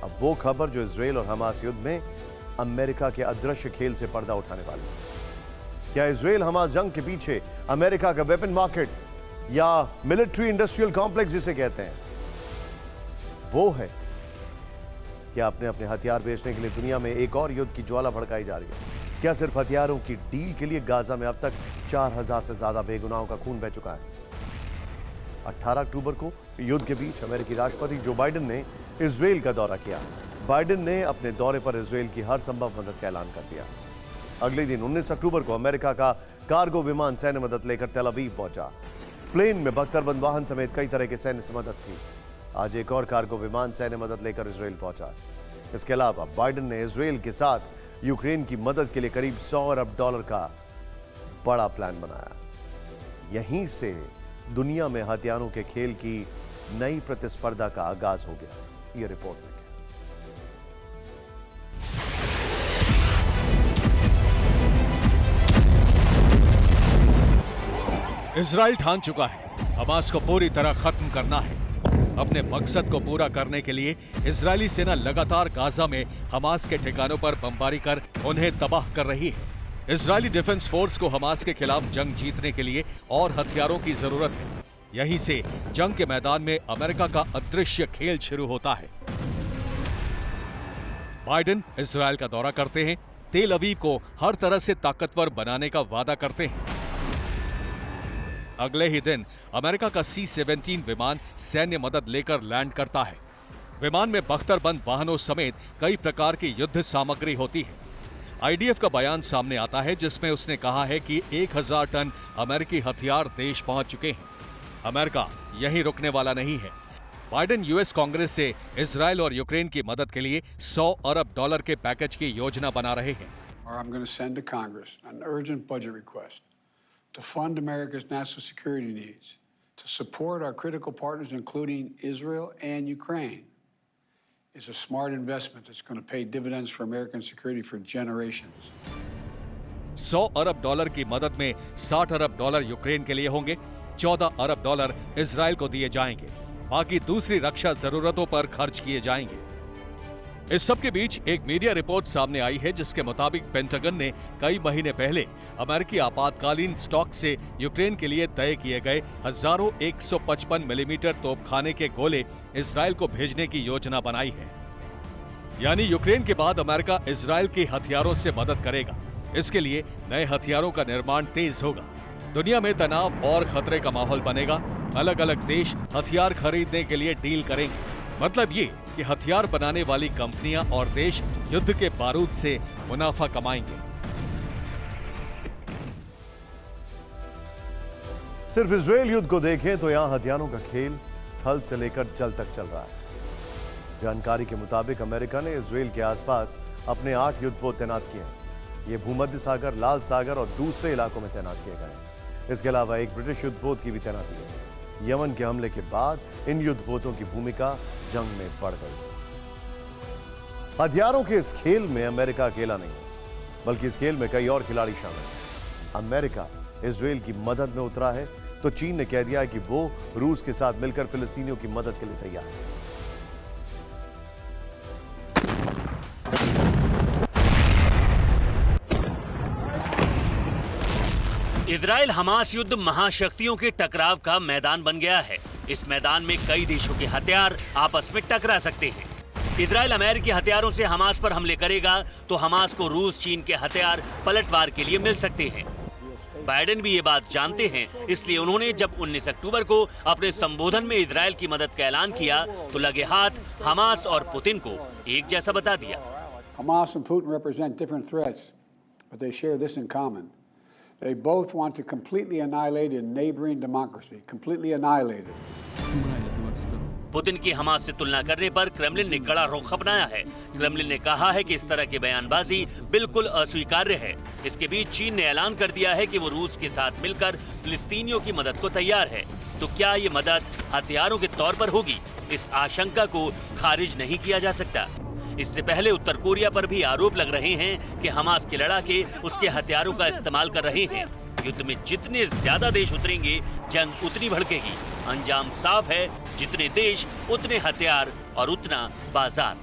अब वो खबर जो इजराइल और हमास युद्ध में अमेरिका के अदृश्य खेल से पर्दा उठाने वाली है। क्या इजराइल हमास जंग के पीछे अमेरिका का वेपन मार्केट या मिलिट्री इंडस्ट्रियल कॉम्प्लेक्स जिसे कहते हैं वो है? क्या अपने अपने हथियार बेचने के लिए दुनिया में एक और युद्ध की ज्वाला भड़काई जा रही है? क्या सिर्फ हथियारों की डील के लिए गाजा में अब तक 4000 से ज्यादा बेगुनाहों का खून बह चुका है? 18 अक्टूबर को युद्ध के बीच अमेरिकी राष्ट्रपति जो बाइडेन ने इजराइल का दौरा किया। बाइडेन ने अपने दौरे पर इजराइल की हर संभव मदद का ऐलान कर दिया। अगले दिन 19 अक्टूबर को अमेरिका का कार्गो विमान सैन्य मदद लेकर तेल अवीव पहुंचा। प्लेन में बख्तरबंद वाहन समेत कई तरह के सैन्य मदद थी। आज एक और कार्गो विमान सैन्य मदद लेकर इजराइल पहुंचा। इसके अलावा बाइडेन ने इजराइल के साथ यूक्रेन की मदद के लिए करीब $100 अरब का बड़ा प्लान बनाया। यहीं से दुनिया में हथियारों के खेल की नई प्रतिस्पर्धा का आगाज हो गया। ये रिपोर्ट देखें। इजराइल ठान चुका है हमास को पूरी तरह खत्म करना है। अपने मकसद को पूरा करने के लिए इजरायली सेना लगातार गाजा में हमास के ठिकानों पर बमबारी कर उन्हें तबाह कर रही है। इजरायली डिफेंस फोर्स को हमास के खिलाफ जंग जीतने के लिए और हथियारों की जरूरत है। यहीं से जंग के मैदान में अमेरिका का अदृश्य खेल शुरू होता है। बाइडेन इजरायल का दौरा करते हैं, तेल अवीव को हर तरह से ताकतवर बनाने का वादा करते हैं। अगले ही दिन अमेरिका का C-17 विमान सैन्य मदद लेकर लैंड करता है। विमान में बख्तरबंद वाहनों समेत कई प्रकार की युद्ध सामग्री होती है। IDF का बयान सामने आता है जिसमें उसने कहा है कि 1000 टन अमेरिकी हथियार देश पहुंच चुके हैं। अमेरिका यहीं रुकने वाला नहीं है। बाइडेन यूएस कांग्रेस से इजराइल और यूक्रेन की मदद के लिए $100 अरब के पैकेज की योजना बना रहे हैं। I'm going to send to Congress an urgent budget request to fund America's national security needs, to support our critical partners, including Israel and Ukraine. It's a smart investment that's going to pay dividends for American security for generations. $100 अरब की मदद में $60 अरब Ukraine के लिए होंगे, $14 अरब Israel को दिए जाएंगे, बाकी दूसरी रक्षा जरूरतों पर खर्च किए जाएंगे। इस सब के बीच एक मीडिया रिपोर्ट सामने आई है जिसके मुताबिक पेंटागन ने कई महीने पहले अमेरिकी आपातकालीन स्टॉक से यूक्रेन के लिए तय किए गए हजारों 155 मिलीमीटर तोपखाने के गोले इजराइल को भेजने की योजना बनाई है। यानी यूक्रेन के बाद अमेरिका इजराइल के हथियारों से मदद करेगा। इसके लिए नए हथियारों का निर्माण तेज होगा। दुनिया में तनाव और खतरे का माहौल बनेगा। अलग अलग देश हथियार खरीदने के लिए डील करेंगे। मतलब ये कि हथियार बनाने वाली कंपनियां और देश युद्ध के बारूद से मुनाफा कमाएंगे। सिर्फ इजराइल युद्ध को देखें तो यहां हथियारों का खेल थल से लेकर जल तक चल रहा है। जानकारी के मुताबिक अमेरिका ने इजराइल के आसपास अपने 8 युद्धपोत तैनात किए हैं। ये भूमध्य सागर, लाल सागर और दूसरे इलाकों में तैनात किए गए हैं। इसके अलावा एक ब्रिटिश युद्धपोत की भी तैनाती है। यमन के हमले के बाद इन युद्धपोतों की भूमिका जंग में बढ़ गई। हथियारों के इस खेल में अमेरिका अकेला नहीं है, बल्कि इस खेल में कई और खिलाड़ी शामिल हैं। अमेरिका इजराइल की मदद में उतरा है तो चीन ने कह दिया है कि वो रूस के साथ मिलकर फिलिस्तीनियों की मदद के लिए तैयार है। इजराइल हमास युद्ध महाशक्तियों के टकराव का मैदान बन गया है। इस मैदान में कई देशों के हथियार आपस में टकरा सकते हैं। इजराइल अमेरिकी हथियारों से हमास पर हमले करेगा तो हमास को रूस, चीन के हथियार पलटवार के लिए मिल सकते हैं। बाइडेन भी ये बात जानते हैं, इसलिए उन्होंने जब 19 अक्टूबर को अपने संबोधन में इजराइल की मदद का ऐलान किया तो लगे हाथ हमास और पुतिन को एक जैसा बता दिया। Hamas and Putin represent different threats, but they share this in common. They both want to completely annihilate a neighboring democracy, completely annihilate it. Putin की हमास से तुलना करने पर क्रेमलिन ने कड़ा रुख अपनाया है। क्रेमलिन ने कहा है कि इस तरह की बयानबाजी बिल्कुल अस्वीकार्य है। इसके बीच चीन ने ऐलान कर दिया है कि वो रूस के साथ मिलकर फिलिस्तीनियों की मदद को तैयार है। तो क्या ये मदद हथियारों के तौर पर होगी? इस आशंका को खारिज नहीं किया जा सकता। इससे पहले उत्तर कोरिया पर भी आरोप लग रहे हैं कि हमास के लड़ाके उसके हथियारों का इस्तेमाल कर रहे हैं। युद्ध में जितने ज्यादा देश उतरेंगे, जंग उतनी भड़केगी। अंजाम साफ है, जितने देश उतने हथियार और उतना बाजार।